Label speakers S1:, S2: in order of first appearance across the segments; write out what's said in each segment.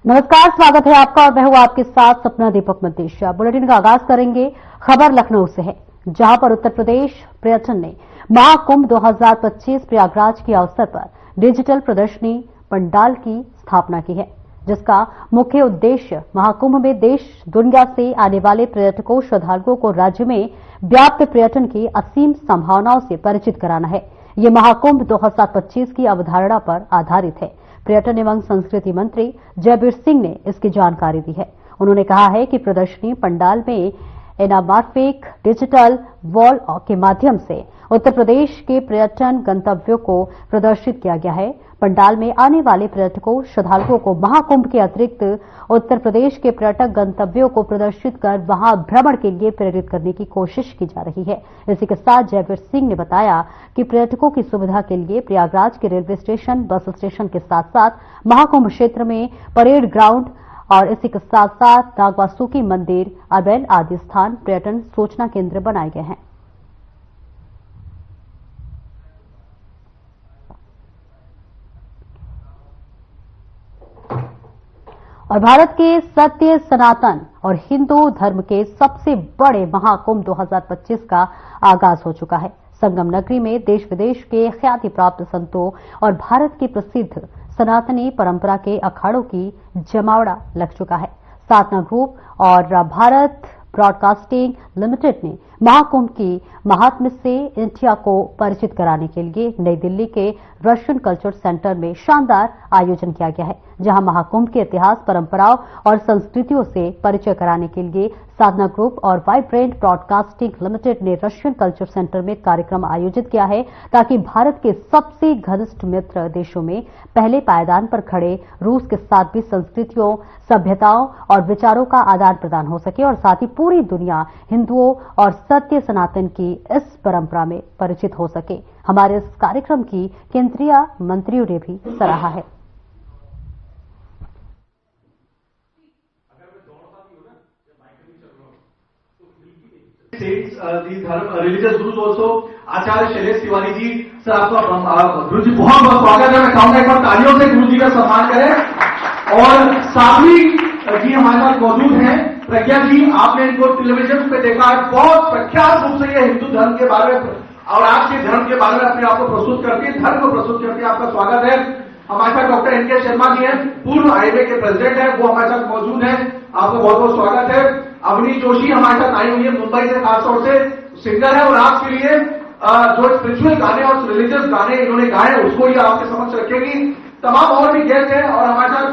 S1: नमस्कार, स्वागत है आपका और मैं हूं आपके साथ सपना दीपक मंतेशिया। बुलेटिन का आगाज करेंगे। खबर लखनऊ से है, जहां पर उत्तर प्रदेश पर्यटन ने महाकुंभ 2025 प्रयागराज के अवसर पर डिजिटल प्रदर्शनी पंडाल की स्थापना की है, जिसका मुख्य उद्देश्य महाकुंभ में देश दुनिया से आने वाले पर्यटकों श्रद्धालुओं को राज्य में व्याप्त पर्यटन की असीम संभावनाओं से परिचित कराना है। ये महाकुंभ 2025 की अवधारणा पर आधारित है। पर्यटन एवं संस्कृति मंत्री जयवीर सिंह ने इसकी जानकारी दी है। उन्होंने कहा है कि प्रदर्शनी पंडाल में एनामॉर्फिक डिजिटल वॉल के माध्यम से उत्तर प्रदेश के पर्यटन गंतव्यों को प्रदर्शित किया गया है। पंडाल में आने वाले पर्यटकों श्रद्धालुओं को महाकुंभ के अतिरिक्त उत्तर प्रदेश के पर्यटक गंतव्यों को प्रदर्शित कर वहां भ्रमण के लिए प्रेरित करने की कोशिश की जा रही है। इसी के साथ जयवीर सिंह ने बताया कि पर्यटकों की सुविधा के लिए प्रयागराज के रेलवे स्टेशन, बस स्टेशन के साथ साथ महाकुंभ क्षेत्र में परेड ग्राउंड और इसी के साथ साथ नागवासुकी मंदिर, अबैल आदि स्थान पर्यटन सूचना केंद्र बनाए गए हैं। और भारत के सत्य, सनातन और हिंदू धर्म के सबसे बड़े महाकुंभ 2025 का आगाज हो चुका है। संगम नगरी में देश विदेश के ख्याति प्राप्त संतों और भारत के प्रसिद्ध सनातनी परंपरा के अखाड़ों की जमावड़ा लग चुका है। साधना ग्रुप और भारत ब्रॉडकास्टिंग लिमिटेड ने महाकुंभ की महात्म्य से इंडिया को परिचित कराने के लिए नई दिल्ली के रशियन कल्चर सेंटर में शानदार आयोजन किया गया है, जहां महाकुंभ के इतिहास, परंपराओं और संस्कृतियों से परिचय कराने के लिए साधना ग्रुप और वाइब्रेंट ब्रॉडकास्टिंग लिमिटेड ने रशियन कल्चर सेंटर में कार्यक्रम आयोजित किया है, ताकि भारत के सबसे घनिष्ठ मित्र देशों में पहले पायदान पर खड़े रूस के साथ भी संस्कृतियों, सभ्यताओं और विचारों का आदान प्रदान हो सके और साथ ही पूरी दुनिया हिंदुओं और सत्य सनातन की इस परंपरा में परिचित हो सके। हमारे इस कार्यक्रम की केंद्रीय मंत्रियों ने भी सराहा है।
S2: रिलीजियस गुरुज ऑल्सो आचार्य शैलेश तिवारी जी, सर आपका गुरु जी बहुत बहुत स्वागत है। मैं चाहूंगा एक बार तालियों से गुरु जी का सम्मान करें। और साध्वी जी हमारे साथ मौजूद हैं। प्रज्ञा जी, आपने इनको टेलीविजन पे देखा है, बहुत प्रख्यात रूप से ये हिंदू धर्म के बारे में और आज के धर्म के बारे में अपने आप को प्रस्तुत करती है, धर्म को प्रस्तुत करती है। आपका स्वागत है। हमारे साथ डॉक्टर एनके शर्मा जी हैं, पूर्व आईबे के प्रेसिडेंट हैं, वो हमारे साथ मौजूद हैं। आपका बहुत बहुत स्वागत है। अवनी जोशी हमारे साथ आई हुई है मुंबई से, खासतौर से सिंगर है और आपके लिए जो स्पिरिचुअल गाने और रिलीजियस गाने इन्होंने गाए उसको ये आपके समक्ष रखेगी। तमाम और भी गेस्ट हैं और हमारे साथ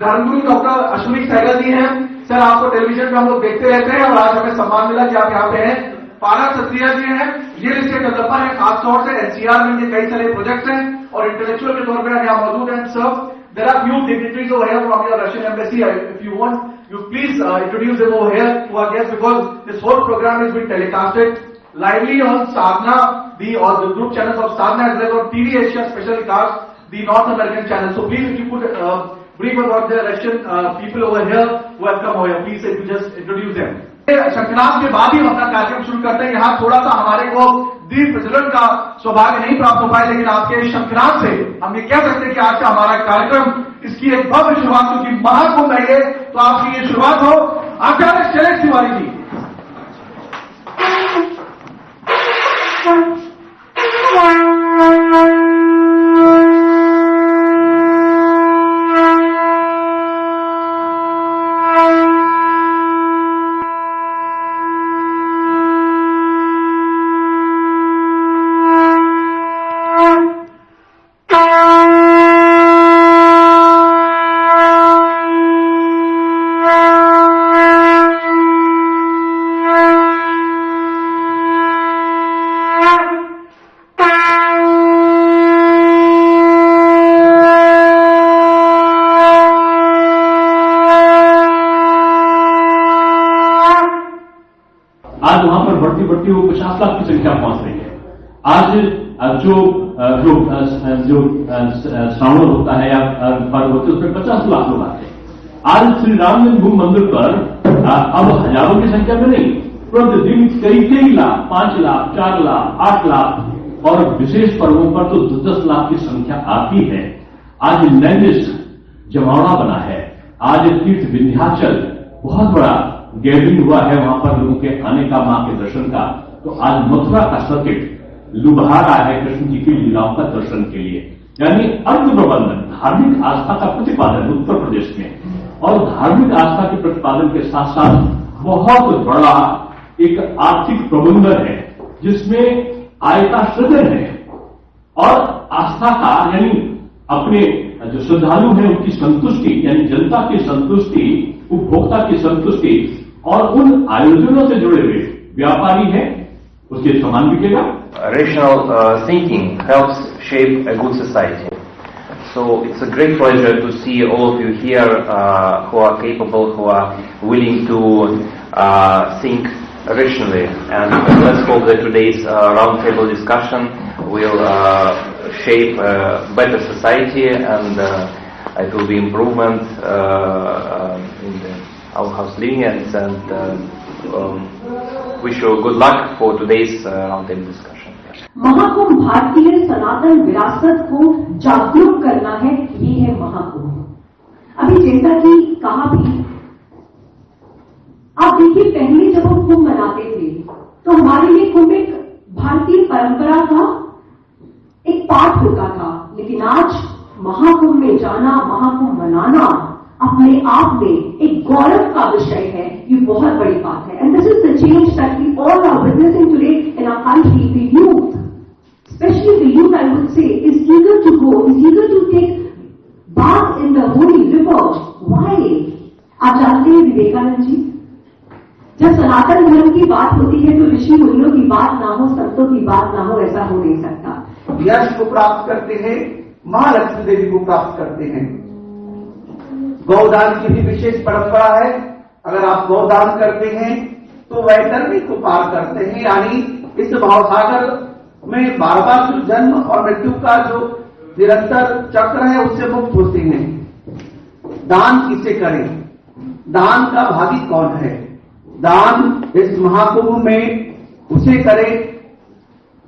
S2: धर्मगुरु डॉक्टर अश्विनी सहगल जी हैं। सर आपको टेलीविजन पे हम लोग देखते रहते हैं और आज हमें सम्मान मिला कि आप यहाँ पे हैं। पारा सत्रिया जी हैं, रियल एस्टेट डेवलपर है, खासतौर से एनसीआर में कई सारे प्रोजेक्ट्स हैं और इंटेलेक्चुअल के तौर पर यहाँ मौजूद हैं। Sir, there are few dignitaries over here from your Russian embassy. If you want you please introduce them over here to our guests, because this whole program is being telecasted lively on Sadhana, the group channels of Sadhana, as well as on TV Asia, specially cast the North American channel. So please, if you could brief about the Russian people over here who have come over here, please if you just introduce them. शंखनाद के बाद ही हम अपना कार्यक्रम शुरू करते हैं। यहाँ थोड़ा सा हमारे को दीप प्रज्वलन का सौभाग्य नहीं प्राप्त हो पाए, लेकिन आपके शंखनाद से हम ये कह सकते हैं कि आज का हमारा कार्यक्रम इसकी एक भव्य शुरुआत, क्योंकि महाकुंभ है ये, तो आपकी ये शुरुआत हो। आचार्य शैलेश तिवारी जी।
S3: आज वहां पर बढ़ती बढ़ती वो 50 लाख की संख्या पहुंच रही है। आज जो श्रावण होता है या पर्व होते हैं उसमें 50 लाख लोग आते हैं। आज श्री राम जन्मभूमि मंदिर पर अब हजारों की संख्या में नहीं, प्रतिदिन कई लाख, 5 लाख, 4 लाख, 8 लाख और विशेष पर्वों पर तो 10-10 लाख की संख्या आती है। आज नैनिस्ट जमावड़ा बना है। आज तीर्थ विंध्याचल बहुत बड़ा गैदरिंग हुआ है वहां पर लोगों के आने का, मां के दर्शन का। तो आज मथुरा का सर्किट लुभा रहा है कृष्ण जी की लीलाओं का दर्शन के लिए। यानी अर्थ प्रबंधन, धार्मिक आस्था का प्रतिपादन उत्तर प्रदेश में, और धार्मिक आस्था के प्रतिपादन के साथ साथ बहुत बड़ा एक आर्थिक प्रबंधन है जिसमें आय का सृजन है और आस्था का, यानी अपने जो श्रद्धालु हैं उनकी संतुष्टि, यानी जनता की संतुष्टि, उपभोक्ता की संतुष्टि, और उन आयोजनों से जुड़े हुए व्यापारी हैं उसके समान बिकेगा।
S4: Rational thinking helps shape a good society. So it's a great pleasure to see all of you here who are capable, who are willing to think rationally. And let's hope that today's roundtable discussion will shape a better society, and it will be improvement in our house living. And wish you good luck for today's roundtable discussion.
S5: Mahakumbh भारतीय सनातन विरासत को जागरूक करना है, ये है महाकुंभ। अभी जैसा कि कहा भी, आप देखिए पहले जब हम कुंभ मनाते थे तो हमारे लिए कुंभ एक भारतीय परंपरा का एक पार्ट होता था, लेकिन आज महाकुंभ में जाना, महाकुंभ मनाना अपने आप में एक गौरव का विषय है। ये बहुत बड़ी बात है। And this is the change that we all are witnessing today in our country. The youth, especially the youth, I would say, is eager to go, is eager to take bath in the holy river. Why? आप जानते हैं विवेकानंद जी, जब सनातन धर्म की बात होती है तो ऋषि मुनियों की बात ना हो, संतों की बात ना हो, ऐसा हो नहीं सकता।
S2: यश को प्राप्त करते हैं, महालक्ष्मी देवी को प्राप्त करते हैं। गौदान की भी विशेष परंपरा है। अगर आप गौदान करते हैं तो वैतरणी को पार करते हैं, यानी इस भावसागर में बार बार जो जन्म और मृत्यु का जो निरंतर चक्र है उससे मुक्त होते हैं। दान किसे करें? दान का भागी कौन है? दान इस महाकुंभ में उसे करें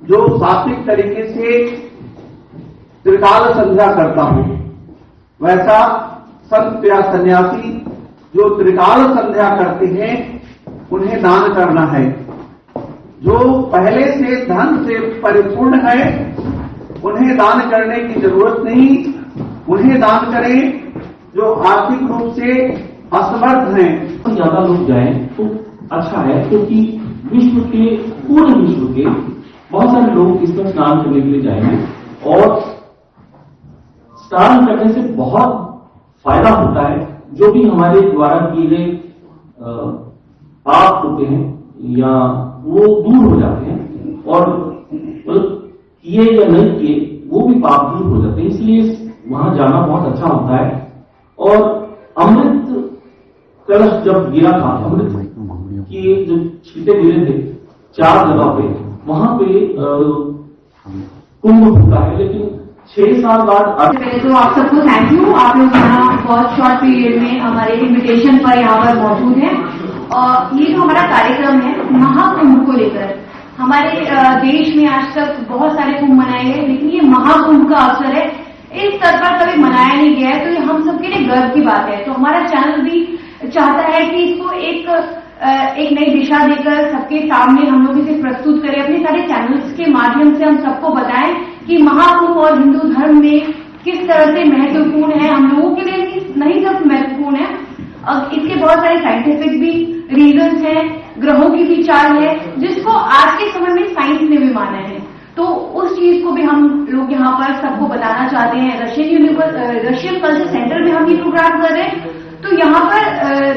S2: जो सात्विक तरीके से त्रिकाल संध्या करता हो। वैसा संत या सन्यासी जो त्रिकाल संध्या करते हैं उन्हें दान करना है। जो पहले से धन से परिपूर्ण है उन्हें दान करने की जरूरत नहीं। उन्हें दान करें जो आर्थिक रूप से असमर्थ हैं।
S6: ज्यादा लोग जाएं तो अच्छा है, क्योंकि विश्व के, पूरे विश्व के बहुत सारे लोग इसमें स्नान करने के लिए जाएंगे और स्नान करने से बहुत फायदा होता है। जो भी हमारे द्वारा किए गए पाप होते हैं या वो दूर हो जाते हैं, और किए या नहीं किए वो भी पाप दूर हो जाते हैं। इसलिए वहां जाना बहुत अच्छा होता है। और अमृत कलश जब गिरा था, अमृत की जो छींटे गिरे थे 4 जगह पे, वहां पे कुंभ होता है, लेकिन 6 साल बाद।
S5: पहले तो आप सबको थैंक यू, आप लोग यहाँ बहुत शॉर्ट पीरियड में हमारे इन्विटेशन पर यहाँ पर मौजूद हैं। और ये जो हमारा कार्यक्रम है महाकुंभ को लेकर, हमारे देश में आज तक बहुत सारे कुंभ मनाए गए, लेकिन ये महाकुंभ का अवसर है, इस स्तर पर कभी मनाया नहीं गया है, तो ये हम सबके लिए गर्व की बात है। तो हमारा चैनल भी चाहता है कि इसको एक नई दिशा देकर सबके सामने हम लोग इसे प्रस्तुत करें। अपने सारे चैनल्स के माध्यम से हम सबको बताएं कि महाकुंभ और हिंदू धर्म में किस तरह से महत्वपूर्ण है, हम लोगों के लिए नहीं सिर्फ महत्वपूर्ण है, इसके बहुत सारे साइंटिफिक भी रीजंस हैं, ग्रहों की भी चाल है, जिसको आज के समय में साइंस ने भी माना है। तो उस चीज को भी हम लोग यहाँ पर सबको बताना चाहते हैं। रशियन कल्चर सेंटर में हम ये प्रोग्राम कर रहे हैं, तो यहाँ पर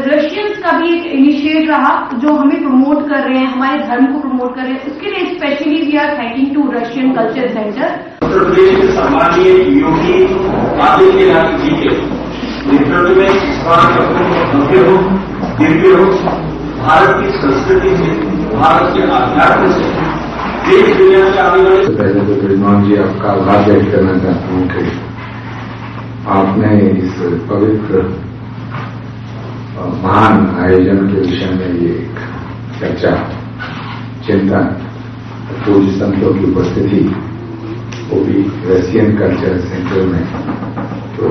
S5: रशियंस का भी एक इनिशिएट रहा जो हमें प्रमोट कर रहे हैं, हमारे धर्म को प्रमोट कर रहे हैं। उसके लिए specially we are thanking to Russian culture centre.
S7: Uttar Pradesh के सम्मानीय योगी आदित्यनाथ जी के नेतृत्व में इस बार का कुंभ भव्य हो, दिव्य हो, भारत की संस्कृति से, भारत के आध्यात्म से देश दुनिया के आने वाले।
S8: पहले तो ब्रिजमान जी आपका आभार व्यक्त करना चाहता हूँ कि आपने इस पवित्र महान आयोजन के विषय में ये चर्चा, चिंतन, पूज्य संतों की उपस्थिति, वो भी रशियन कल्चर सेंटर में, तो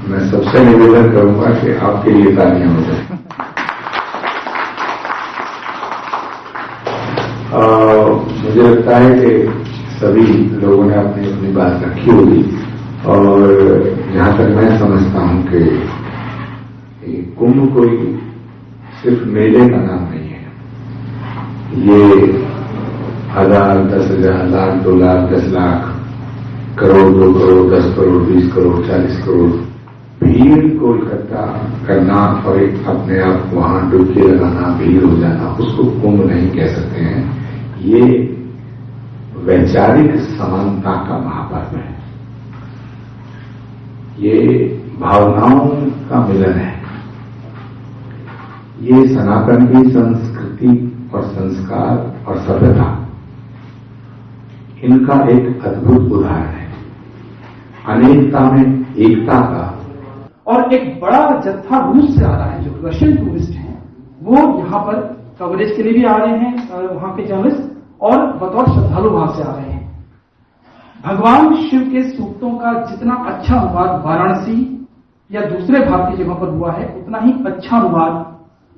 S8: मैं सबसे निवेदन करूंगा कि आपके लिए तालियां हो जाए। मुझे लगता है कि सभी लोगों ने अपनी अपनी बात रखी होगी और जहां तक मैं समझता हूं कि कुंभ कोई सिर्फ मेले का नाम नहीं है। ये 1000, 10,000, लाख, 2 लाख, 10 लाख, करोड़, 2 करोड़, 10 करोड़, 20 करोड़, 40 करोड़ भीड़ को इकट्ठा करना और एक अपने आप वहां डुबकी लगाना, भीड़ हो जाना, उसको कुंभ नहीं कह सकते हैं। ये वैचारिक समानता का महापर्व है। ये भावनाओं का मिलन है। ये सनातन की संस्कृति और संस्कार और सभ्यता, इनका एक अद्भुत उदाहरण है। अनेकता में एकता का।
S2: और एक बड़ा जत्था रूस से आ रहा है, जो रशियन टूरिस्ट हैं, वो यहाँ पर कवरेज के लिए भी आ रहे हैं, वहां के जर्नलिस्ट, और बतौर श्रद्धालु वहां से आ रहे हैं। भगवान शिव के सूक्तों का जितना अच्छा अनुवाद वाराणसी या दूसरे भारतीय जगहों पर हुआ है, उतना ही अच्छा अनुवाद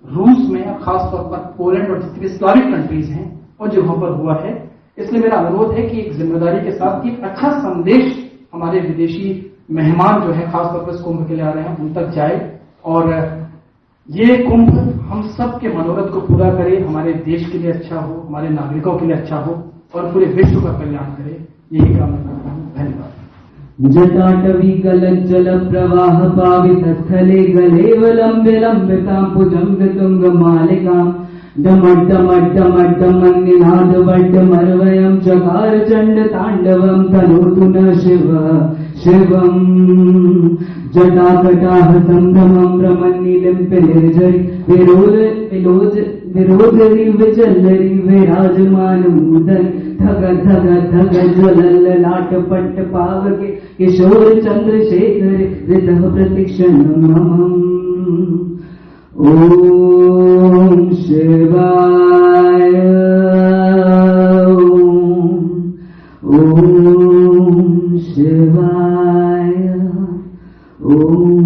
S2: रूस में और खासतौर पर पोलैंड और जितनी स्लाविक कंट्रीज हैं उन जगहों पर हुआ है। इसलिए मेरा अनुरोध है कि एक जिम्मेदारी के साथ एक अच्छा संदेश हमारे विदेशी मेहमान जो है खासतौर पर इस कुंभ के लिए आ रहे हैं उन तक जाए, और ये कुंभ हम सब के मनोरथ को पूरा करे, हमारे देश के लिए अच्छा हो, हमारे नागरिकों के लिए अच्छा हो और पूरे विश्व का कल्याण करे। यही कामना करता हूँ। धन्यवाद।
S9: जटाटवी गलज्जल प्रवाह पावित स्थले गलेवलम विलंबितां भुजंग तुंग मालिकां डमड्डमड्डमड्डमन्निनाद वड्डमर्वयं चकार चंड तांडवं तनोतु न शिव शिवम् जटाकटाह संभ्रमं भ्रमन्निलिम्पिलिर्जरि विरोधरि विचल्लरि विराजमानमुदन् धग धग धग ज्वलल्ललाट पट्ट पावके किशोर चंद्रशेखर हृदः प्रतिक्षणं मम। ओम शिवाय ओम शिवाय ओम।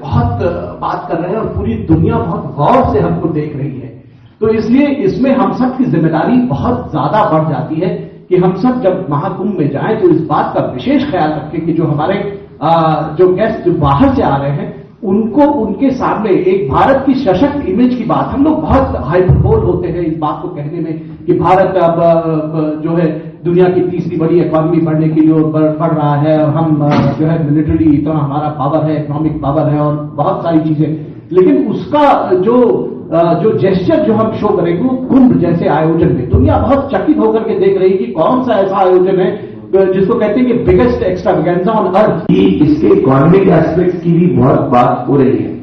S2: बहुत बात कर रहे हैं और पूरी दुनिया बहुत गौर से हमको देख रही है, तो इसलिए इसमें हम सब की जिम्मेदारी बहुत ज्यादा बढ़ जाती है कि हम सब जब महाकुंभ में जाएं तो इस बात का विशेष ख्याल रखें कि जो हमारे जो गेस्ट जो बाहर से आ रहे हैं उनको उनके सामने एक भारत की सशक्त इमेज की बात, हम लोग बहुत हाइपरबोल होते हैं इस बात को कहने में कि भारत अब जो है दुनिया की तीसरी बड़ी इकोनॉमी बढ़ने की ओर बढ़ रहा है और हम जो है मिलिट्री इतना हमारा पावर है, इकोनॉमिक पावर है और बहुत सारी चीजें, लेकिन उसका जो जेस्चर जो हम शो करेंगे वो कुंभ जैसे आयोजन में दुनिया बहुत चकित होकर के देख रही कि कौन सा ऐसा आयोजन है जिसको कहते हैं कि बिगेस्ट एक्स्ट्रावेगेंजा ऑन अर्थ।
S10: इसके इकोनॉमिक एस्पेक्ट्स की भी बहुत बात हो रही है,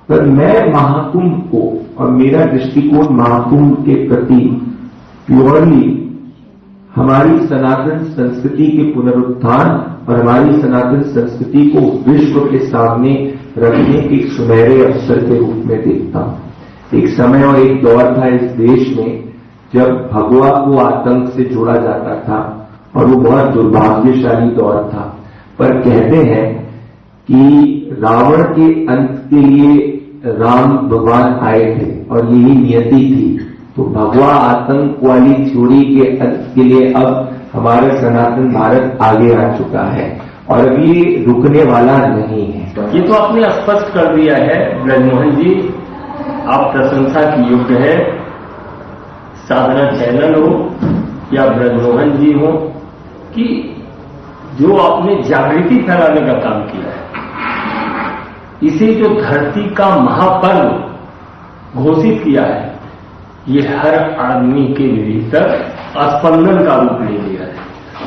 S10: पर मैं महाकुंभ को और मेरा दृष्टिकोण महाकुंभ के प्रति प्योरली हमारी सनातन संस्कृति के पुनरुत्थान और हमारी सनातन संस्कृति को विश्व के सामने रखने के सुनहरे अवसर के रूप में देखता हूं। एक समय और एक दौर था इस देश में जब भगवा को आतंक से जोड़ा जाता था और वो बहुत दुर्भाग्यशाली दौर था, पर कहते हैं कि रावण के अंत के लिए राम भगवान आए थे और यही नियति थी, तो भगवा आतंक वाली थ्योरी के अंत के लिए अब हमारा सनातन भारत आगे आ चुका है और अब ये रुकने वाला नहीं है।
S3: ये तो आपने स्पष्ट कर दिया है ब्रजमोहन जी, आप प्रशंसा की योग्य है। साधना चैनल हो या ब्रजमोहन जी हो कि जो आपने जागृति फैलाने का काम किया है, इसे जो धरती का महापर्व घोषित किया है, ये हर आदमी के भीतर स्पंदन का रूप ले लिया है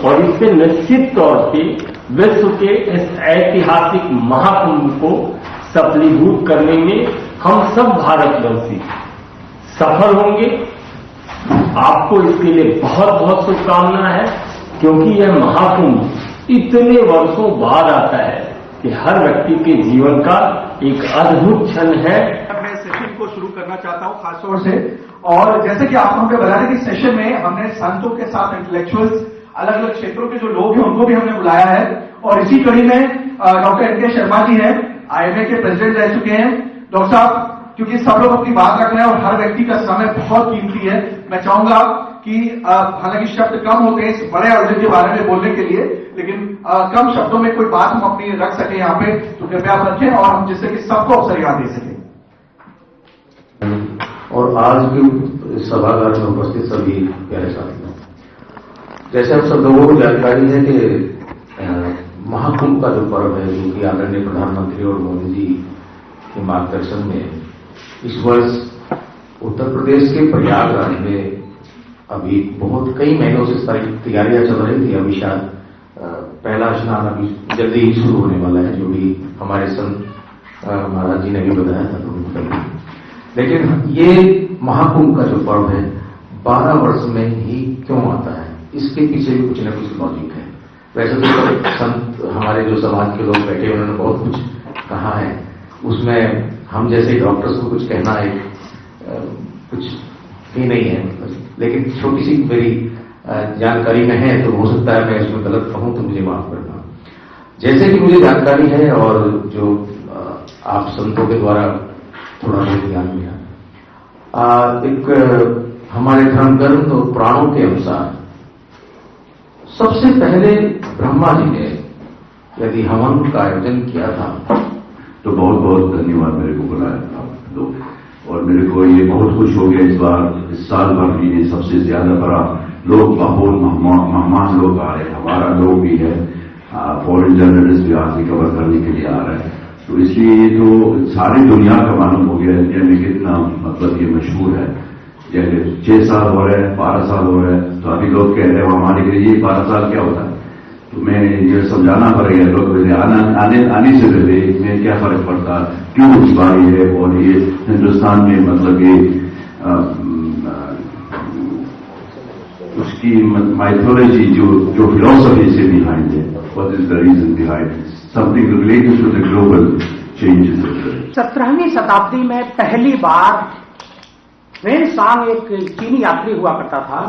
S3: और इससे निश्चित तौर पे विश्व के इस ऐतिहासिक महाकुंभ को सफलीभूत करने में हम सब भारतवासी सफल होंगे। आपको इसके लिए बहुत बहुत शुभकामना है, क्योंकि यह महाकुंभ इतने वर्षों बाद आता है कि हर व्यक्ति के जीवन का एक अद्भुत क्षण है।
S2: मैं सेशन को शुरू करना चाहता हूं खासतौर से, और जैसे कि आप हमने बताया कि सेशन में हमने संतों के साथ इंटेलेक्चुअल्स अलग अलग क्षेत्रों के जो लोग हैं उनको भी हमने बुलाया है और इसी कड़ी में डॉक्टर एन.के. शर्मा जी हैं, IMA के प्रेसिडेंट रह चुके हैं। डॉक्टर साहब, क्योंकि सब लोग अपनी बात रख रहे हैं और हर व्यक्ति का समय बहुत कीमती है, मैं चाहूंगा कि हालांकि शब्द कम होते हैं इस बड़े आयोजन के बारे में बोलने के लिए, लेकिन कम शब्दों में कोई बात हम अपनी रख सकें यहाँ पे, तो कृपया आप रखें और हम जिससे कि सबको अवसर याद दे सकें।
S8: और आज भी सभागार में उपस्थित सभी प्यारे साथियों, जैसे आप सब लोगों को जानकारी है कि महाकुंभ का जो पर्व है, जो कि आदरणीय प्रधानमंत्री और मोदी जी के मार्गदर्शन में इस वर्ष उत्तर प्रदेश के प्रयागराज में अभी बहुत कई महीनों से सारी तैयारियां चल रही थी। अभी शायद पहला स्नान अभी जल्दी ही शुरू होने वाला है, जो भी हमारे संत महाराज जी ने भी बताया था थोड़ी पहले। लेकिन ये महाकुंभ का जो पर्व है 12 वर्ष में ही क्यों आता है, इसके पीछे भी कुछ न कुछ लॉजिक है। वैसे तो संत हमारे जो समाज के लोग बैठे उन्होंने बहुत कुछ कहा है, उसमें हम जैसे डॉक्टर्स को कुछ कहना है कुछ ही नहीं है, लेकिन छोटी सी मेरी जानकारी में है, तो हो सकता है मैं इसमें गलत कहूं तो मुझे माफ करना। जैसे कि मुझे जानकारी है और जो आप संतों के द्वारा थोड़ा बहुत ज्ञान मिला, एक हमारे धर्म ग्रंथ और पुराणों के अनुसार सबसे पहले ब्रह्मा जी ने यदि हवन का आयोजन किया था,
S3: तो बहुत बहुत धन्यवाद मेरे को बुलाया आप लोग, और मेरे को ये बहुत खुश हो गया इस बार, इस साल भर में सबसे ज्यादा बड़ा लोग बहुत मेहमान लोग आ रहे हैं, हमारा लोग भी है, फॉरेन जर्नलिस्ट भी आज कवर करने के लिए आ रहे हैं, तो इसलिए ये तो सारी दुनिया का मालूम हो गया इंडिया में कितना मतलब ये मशहूर है। जैसे 6 साल हो रहे हैं, 12 साल हो रहे हैं, तो अभी लोग कह रहे हैं हमारे के लिए 12 साल क्या होता है, तो मैं ये समझाना पड़ेगा लोग आने से पहले इसमें क्या फर्क पड़ता, क्यों इस बार है, और ये हिंदुस्तान में मतलब ये उसकी माइथोलॉजी जो फिलोसफी से बिहाइंड है, what is the reason behind something related to the global changes.
S11: 17वीं शताब्दी में पहली बार वेन-सांग एक चीनी यात्री हुआ करता था,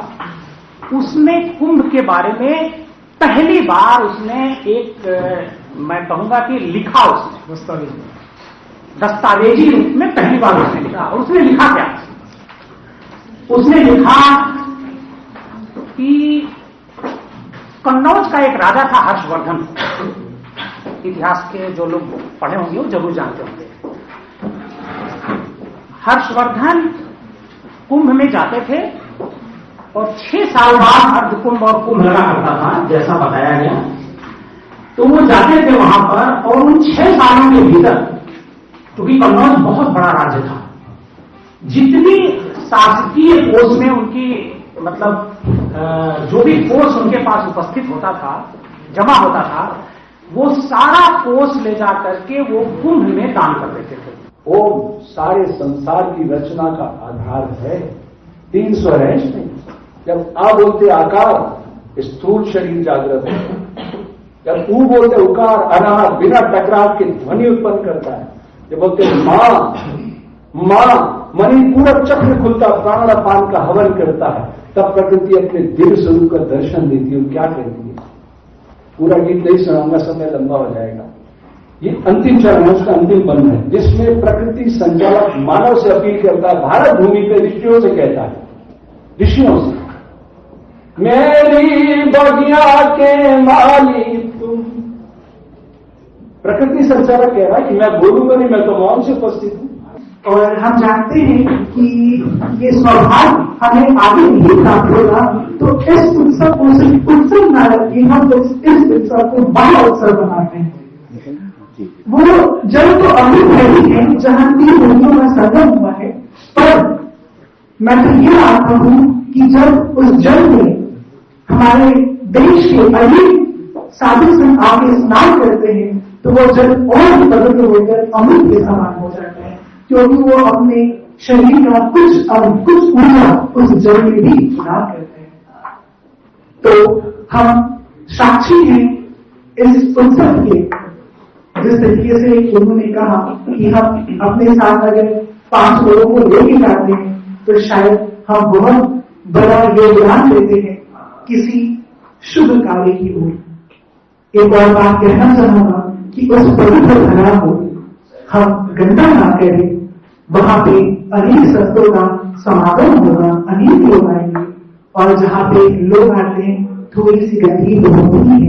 S11: उसने कुंभ के बारे में पहली बार उसने एक मैं कहूंगा कि लिखा, उसने दस्तावेजी रूप में पहली बार उसने लिखा। और उसने लिखा क्या, उसने लिखा कि कन्नौज का एक राजा था हर्षवर्धन, इतिहास के जो लोग पढ़े होंगे वो जरूर जानते होंगे। हर्षवर्धन कुंभ में जाते थे और 6 साल बाद अर्धकुंभ और कुंभ लगा करता था, जैसा बताया गया। तो वो जाते थे वहां पर, और उन 6 सालों के भीतर, क्योंकि कन्नौज बहुत बड़ा राज्य था, जितनी शासकीय कोष में उनकी मतलब जो भी कोष उनके पास उपस्थित होता था, जमा होता था, वो सारा कोष ले जा करके वो कुंभ में दान कर देते थे।
S12: वो सारे संसार की रचना का आधार है, 3 स्वर है इसमें। जब आ बोलते आकार, स्थूल शरीर जागृत है। जब ऊ बोलते उकार, अनाहत बिना टकराव के ध्वनि उत्पन्न करता है। जब बोलते मां मणि पूरा चक्र खुलता, प्राणापान का हवन करता है, तब प्रकृति अपने दिव्य स्वरूप का दर्शन देती है। क्या कहती है, पूरा गीत नहीं सुनाऊंगा, समय लंबा हो जाएगा। ये अंतिम चरण है, उसका अंतिम बंध है, जिसमें प्रकृति संचालक मानव से अपील करता है, भारत भूमि पे ऋषियों से कहता है, ऋषियों से, मेरी बगिया के मालिक तुम। प्रकृति संचालक कह रहा है कि मैं बोलूंगा नहीं, मैं तो मौन से उपस्थित हूं।
S11: और हम जानते हैं कि ये स्वभाव हमें आगे नहीं प्राप्त होगा, तो इस उत्सव को सिर्फ उत्सव न रखिए, हम इस उत्सव को बड़ा उत्सव बनाते हैं। वो जल तो अभी नहीं है जहां 3 नदियों का संगम हुआ है, पर मैं तो ये मानता हूं कि जब उस जल में हमारे देश के अनेक साधु संत आके स्नान करते हैं, तो वो जल और भी पवित्र होकर अमृत के समान हो जाता है, क्योंकि वो अपने शरीर का कुछ ऊर्जा उस जल में भी प्रदान करते हैं। तो हम साक्षी हैं इस उत्सव के, जिस तरीके से उन्होंने कहा कि हम अपने साथ अगर 5 लोगों को लेके जाते हैं, तो शायद हम बहुत बड़ा योगदान देते हैं किसी शुभ कार्य की ओर। एक और बात कहना चाहूंगा कि उस पवित्र धरा को हम गंदा ना करें। वहां पे अनेक संतों का समागम होगा, अनेक लोग आएंगे, और जहाँ पे लोग आते हैं थोड़ी सी गंदगी होती है,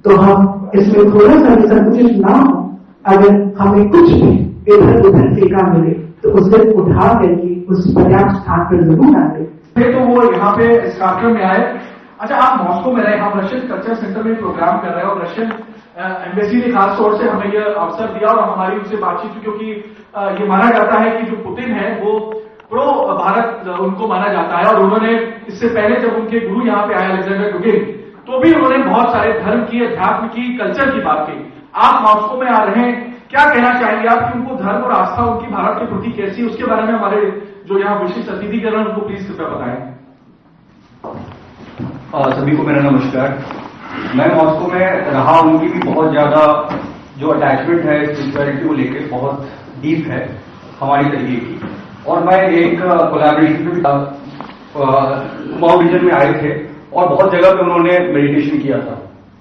S11: तो हम इसमें थोड़ा सा भी संकुचित ना हो। अगर हमें कुछ भी इधर उधर फेंका मिले तो उसे उठा करके उस पर्याप्त स्थान पर जरूर डालें।
S2: तो वो यहाँ पे इस कार्यक्रम में आए। अच्छा, आप मॉस्को में रहे, हम रशियन कल्चर सेंटर में प्रोग्राम कर रहे हैं और रशियन एम्बेसी ने खास तौर से हमें यह अवसर दिया और हमारी उनसे बातचीत, क्योंकि ये माना जाता है कि जो पुतिन है वो प्रो भारत उनको माना जाता है, और उन्होंने इससे पहले जब उनके गुरु यहाँ पे आए अलेक्जेंडर डुगिन, तो भी उन्होंने बहुत सारे धर्म की, अध्यात्म की, कल्चर की बात की। आप मॉस्को में आ रहे हैं, क्या कहना चाहेंगे आप कि उनको धर्म और आस्था उनकी भारत के प्रति कैसी, उसके बारे में हमारे जो यहाँ विशिष्ट अतिथिगण हैं उनको प्लीज कृपया बताएं।
S13: सभी को मेरा नमस्कार। मैं मॉस्को में रहा, उनकी भी बहुत ज्यादा जो अटैचमेंट है स्पिरिचुअलिटी को लेकर बहुत डीप है हमारी तरीके की। और मैं एक कोलैबोरेशन में माउ रीजन में आए थे और बहुत जगह पे उन्होंने मेडिटेशन किया था,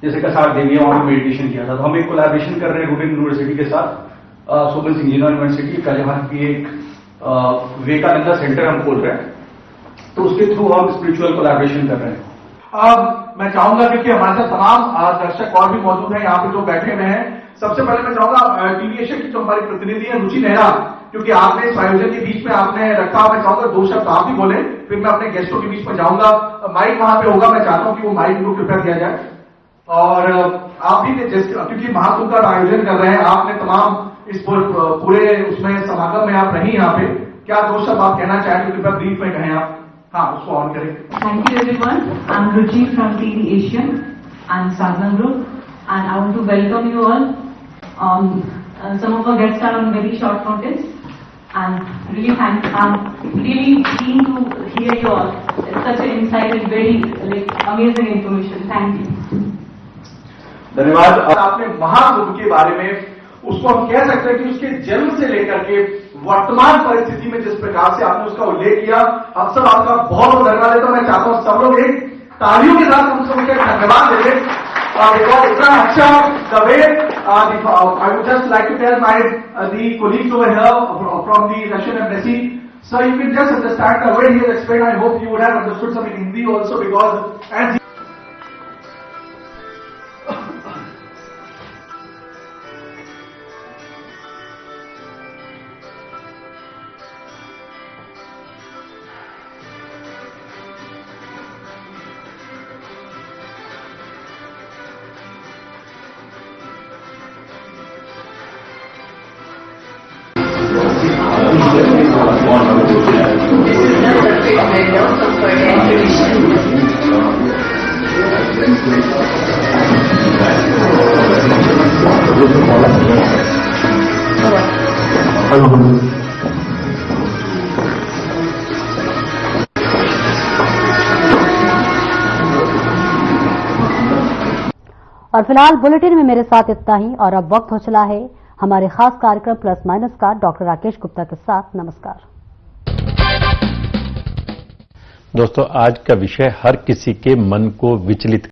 S13: जैसे कसार देवी वहां पर मेडिटेशन किया था। तो हम एक कोलैबोरेशन कर रहे हैं रूबिन यूनिवर्सिटी के साथ, सोमन सिंह जीना यूनिवर्सिटी का, जहां की एक विवेकानंदा सेंटर हम खोल रहे हैं, तो उसके थ्रू हम स्पिरिचुअल कोलैबोरेशन कर रहे हैं।
S2: मैं चाहूंगा क्योंकि हमारे साथ तमाम दर्शक और भी मौजूद हैं यहाँ पे जो बैठे हुए हैं। सबसे पहले मैं चाहूंगा टीवी एशिया की जो हमारी प्रतिनिधि है रुचि नेहरा, क्योंकि आपने इस आयोजन के बीच में आपने रखा, मैं चाहूंगा 2 शब्द आप ही बोले, फिर मैं अपने गेस्टों के बीच में जाऊंगा। माइक वहां पे होगा, मैं चाहता हूं कि वो माइक को कृपया दिया जाए। और आप भी क्योंकि महाकुंभ का आयोजन कर रहे हैं, आपने तमाम इस पूरे उसमें समागम में आप रही यहाँ पे, क्या 2 शब्द आप कहना चाहेंगे, कृपया ब्रीफ में कहें आप। हाँ, उसको ऑन करें।
S14: Thank you everyone. I'm Ruchi from TV Asia and Sadhana Group, and I want to welcome you all. Some of our guests are on very short notice, and I'm really keen to hear you all. It's such an insight and very amazing information. Thank you.
S2: धन्यवाद। आपने महाकुंभ के बारे में, उसको हम कह सकते हैं कि उसके जन्म से लेकर के वर्तमान परिस्थिति में जिस प्रकार से आपने उसका उल्लेख किया, हम सब आपका बहुत बहुत धन्यवाद देता हूं। मैं चाहता हूं सब लोग एक तालियों के साथ उन सबको धन्यवाद दे दें, बिकॉज इतना अच्छा the way I would just like to tell my the colleagues over here from the Russian embassy, so you can just understand the way he has explained. I hope you would have understood some in Hindi also, because as
S1: और फिलहाल bulletin में मेरे साथ इतना ही, और अब वक्त हो चला है हमारे खास कार्यक्रम प्लस माइनस का डॉक्टर राकेश गुप्ता के साथ। नमस्कार
S15: दोस्तों, आज का विषय हर किसी के मन को विचलित